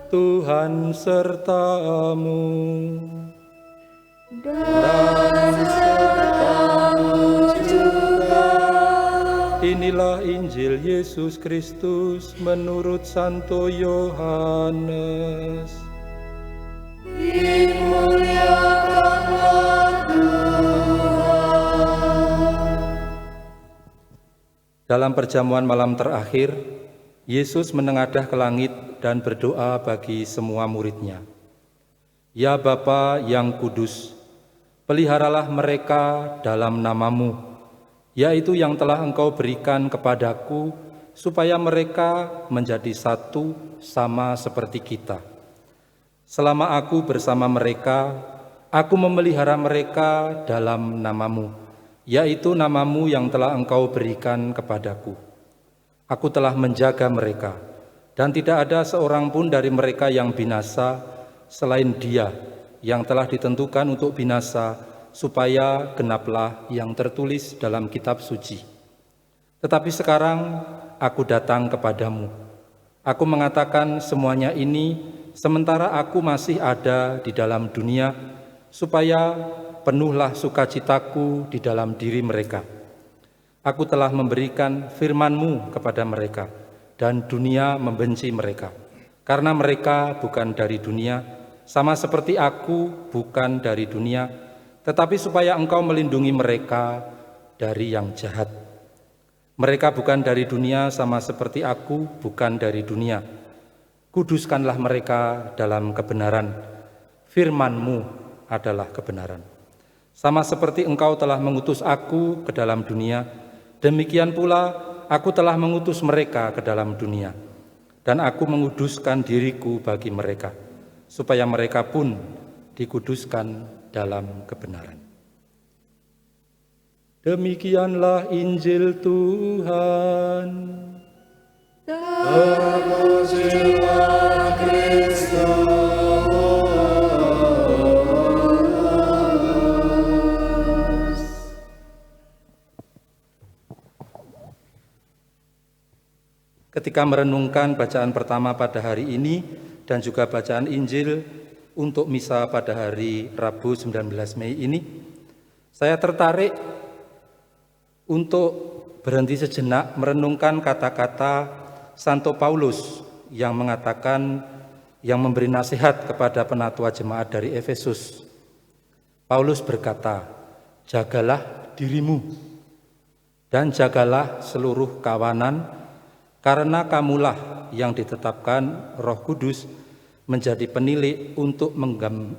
Tuhan sertamu. Dan sertamu juga. Inilah Injil Yesus Kristus menurut Santo Yohanes. Dimuliakanlah Tuhan. Dalam perjamuan malam terakhir, Yesus menengadah ke langit dan berdoa bagi semua murid-Nya. Ya Bapa yang kudus, peliharalah mereka dalam nama-Mu, yaitu yang telah Engkau berikan kepadaku, supaya mereka menjadi satu sama seperti kita. Selama aku bersama mereka, aku memelihara mereka dalam nama-Mu, yaitu nama-Mu yang telah Engkau berikan kepadaku. Aku telah menjaga mereka, dan tidak ada seorang pun dari mereka yang binasa selain Dia yang telah ditentukan untuk binasa, supaya genaplah yang tertulis dalam kitab suci. Tetapi sekarang aku datang kepadamu. Aku mengatakan semuanya ini sementara aku masih ada di dalam dunia, supaya penuhlah sukacitaku di dalam diri mereka. Aku telah memberikan firman-Mu kepada mereka, dan dunia membenci mereka, karena mereka bukan dari dunia, sama seperti aku bukan dari dunia, tetapi supaya Engkau melindungi mereka dari yang jahat. Mereka bukan dari dunia, sama seperti aku bukan dari dunia. Kuduskanlah mereka dalam kebenaran. Firman-Mu adalah kebenaran. Sama seperti Engkau telah mengutus aku ke dalam dunia, demikian pula aku telah mengutus mereka ke dalam dunia. Dan aku menguduskan diriku bagi mereka, supaya mereka pun dikuduskan dalam kebenaran. Demikianlah Injil Tuhan. Terpujilah Kristus. Ketika merenungkan bacaan pertama pada hari ini dan juga bacaan Injil untuk misa pada hari Rabu 19 Mei ini, saya tertarik untuk berhenti sejenak merenungkan kata-kata Santo Paulus yang mengatakan, yang memberi nasihat kepada penatua jemaat dari Efesus. Paulus berkata, jagalah dirimu dan jagalah seluruh kawanan, karena kamulah yang ditetapkan Roh Kudus menjadi penilik untuk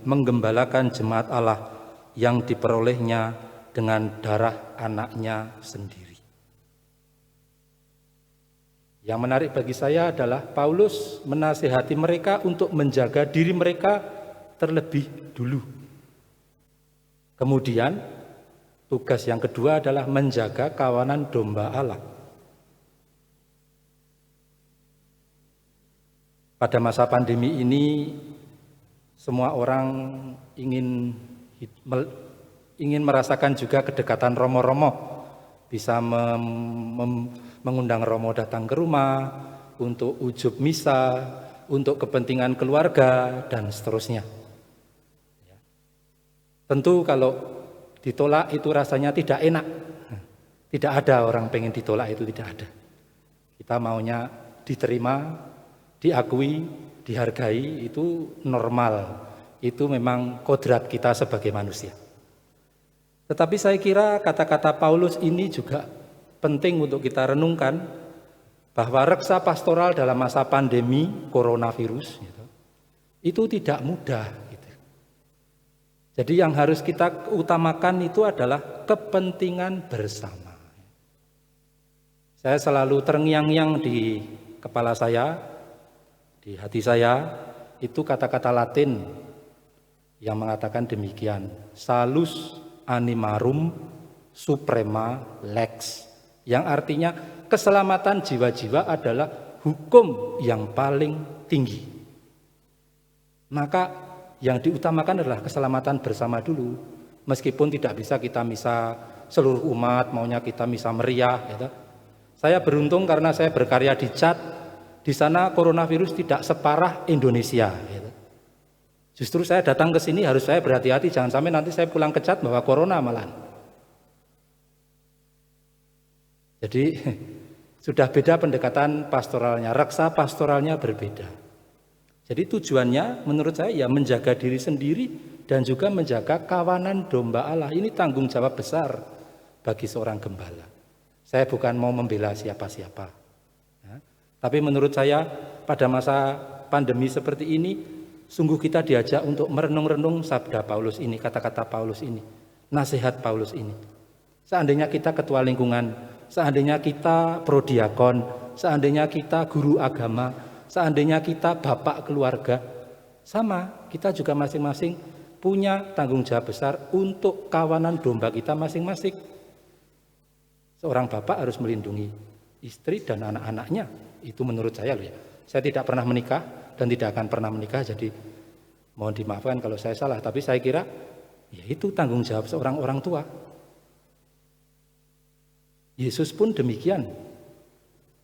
menggembalakan jemaat Allah yang diperolehnya dengan darah anaknya sendiri. Yang menarik bagi saya adalah Paulus menasihati mereka untuk menjaga diri mereka terlebih dulu. Kemudian tugas yang kedua adalah menjaga kawanan domba Allah. Pada masa pandemi ini, semua orang ingin merasakan juga kedekatan romo-romo, bisa mengundang romo datang ke rumah, untuk ujub misa, untuk kepentingan keluarga, dan seterusnya. Tentu kalau ditolak itu rasanya tidak enak. Tidak ada orang pengen ditolak, itu tidak ada. Kita maunya diterima, diakui, dihargai, itu normal. Itu memang kodrat kita sebagai manusia. Tetapi saya kira kata-kata Paulus ini juga penting untuk kita renungkan, bahwa reksa pastoral dalam masa pandemi coronavirus itu tidak mudah. Jadi yang harus kita utamakan itu adalah kepentingan bersama. Saya selalu terngiang-ngiang di kepala saya, di hati saya, itu kata-kata Latin yang mengatakan demikian, salus animarum suprema lex, yang artinya keselamatan jiwa-jiwa adalah hukum yang paling tinggi. Maka yang diutamakan adalah keselamatan bersama dulu, meskipun tidak bisa kita misa seluruh umat, maunya kita misa meriah. Saya beruntung karena saya berkarya di CHAD, di sana coronavirus tidak separah Indonesia. Gitu. Justru saya datang ke sini harus saya berhati-hati, jangan sampai nanti saya pulang kecat bahwa corona malahan. Jadi sudah beda pendekatan pastoralnya, reksa pastoralnya berbeda. Jadi tujuannya menurut saya ya menjaga diri sendiri dan juga menjaga kawanan domba Allah. Ini tanggung jawab besar bagi seorang gembala. Saya bukan mau membela siapa-siapa. Ya, tapi menurut saya pada masa pandemi seperti ini, sungguh kita diajak untuk merenung-renung sabda Paulus ini, kata-kata Paulus ini, nasihat Paulus ini. Seandainya kita ketua lingkungan, seandainya kita prodiakon, seandainya kita guru agama, seandainya kita bapak keluarga, sama, kita juga masing-masing punya tanggung jawab besar untuk kawanan domba kita masing-masing. Seorang bapak harus melindungi istri dan anak-anaknya. Itu menurut saya loh ya. Saya tidak pernah menikah dan tidak akan pernah menikah, jadi mohon dimaafkan kalau saya salah. Tapi saya kira ya itu tanggung jawab seorang orang tua. Yesus pun demikian.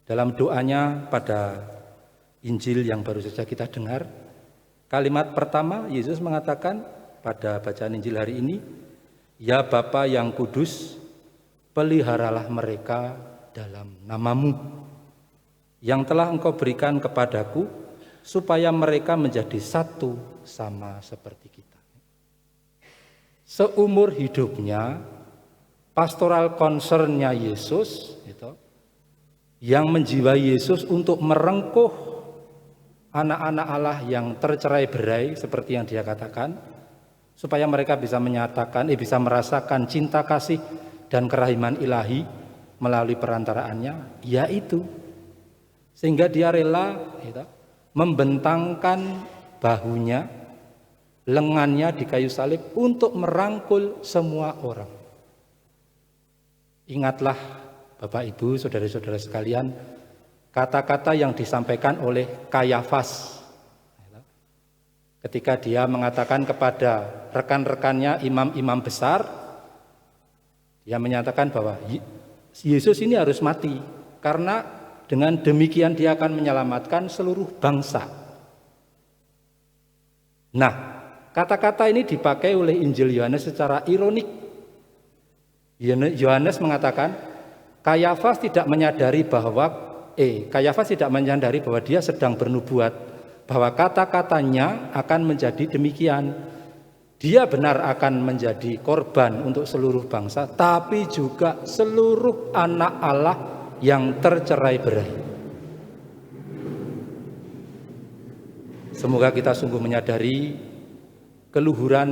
Dalam doanya pada Injil yang baru saja kita dengar, kalimat pertama Yesus mengatakan pada bacaan Injil hari ini, "Ya Bapa yang kudus, peliharalah mereka dalam namamu, yang telah Engkau berikan kepadaku, supaya mereka menjadi satu sama seperti kita." Seumur hidupnya, pastoral concernnya Yesus, yang menjiwai Yesus untuk merengkuh anak-anak Allah yang tercerai-berai seperti yang dia katakan, supaya mereka bisa menyatakan, bisa merasakan cinta kasih dan kerahiman ilahi melalui perantaraannya, yaitu sehingga dia rela membentangkan bahunya, lengannya di kayu salib untuk merangkul semua orang. Ingatlah Bapak Ibu, saudara-saudara sekalian, kata-kata yang disampaikan oleh Kayafas ketika dia mengatakan kepada rekan-rekannya imam-imam besar, dia menyatakan bahwa Yesus ini harus mati karena dengan demikian dia akan menyelamatkan seluruh bangsa. Nah, kata-kata ini dipakai oleh Injil Yohanes secara ironik. Yohanes mengatakan Kayafas tidak menyadari bahwa dia sedang bernubuat bahwa kata-katanya akan menjadi demikian. Dia benar akan menjadi korban untuk seluruh bangsa, tapi juga seluruh anak Allah yang tercerai-berai. Semoga kita sungguh menyadari keluhuran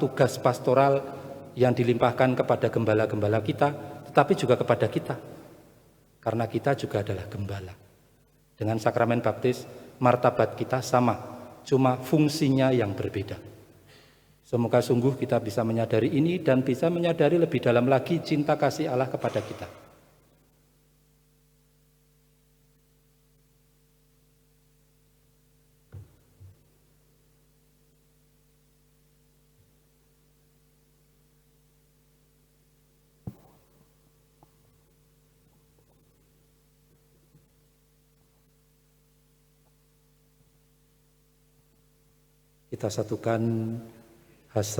tugas pastoral yang dilimpahkan kepada gembala-gembala kita, tetapi juga kepada kita. Karena kita juga adalah gembala. Dengan sakramen baptis, martabat kita sama, cuma fungsinya yang berbeda. Semoga sungguh kita bisa menyadari ini dan bisa menyadari lebih dalam lagi cinta kasih Allah kepada kita. Kita satukan hasrat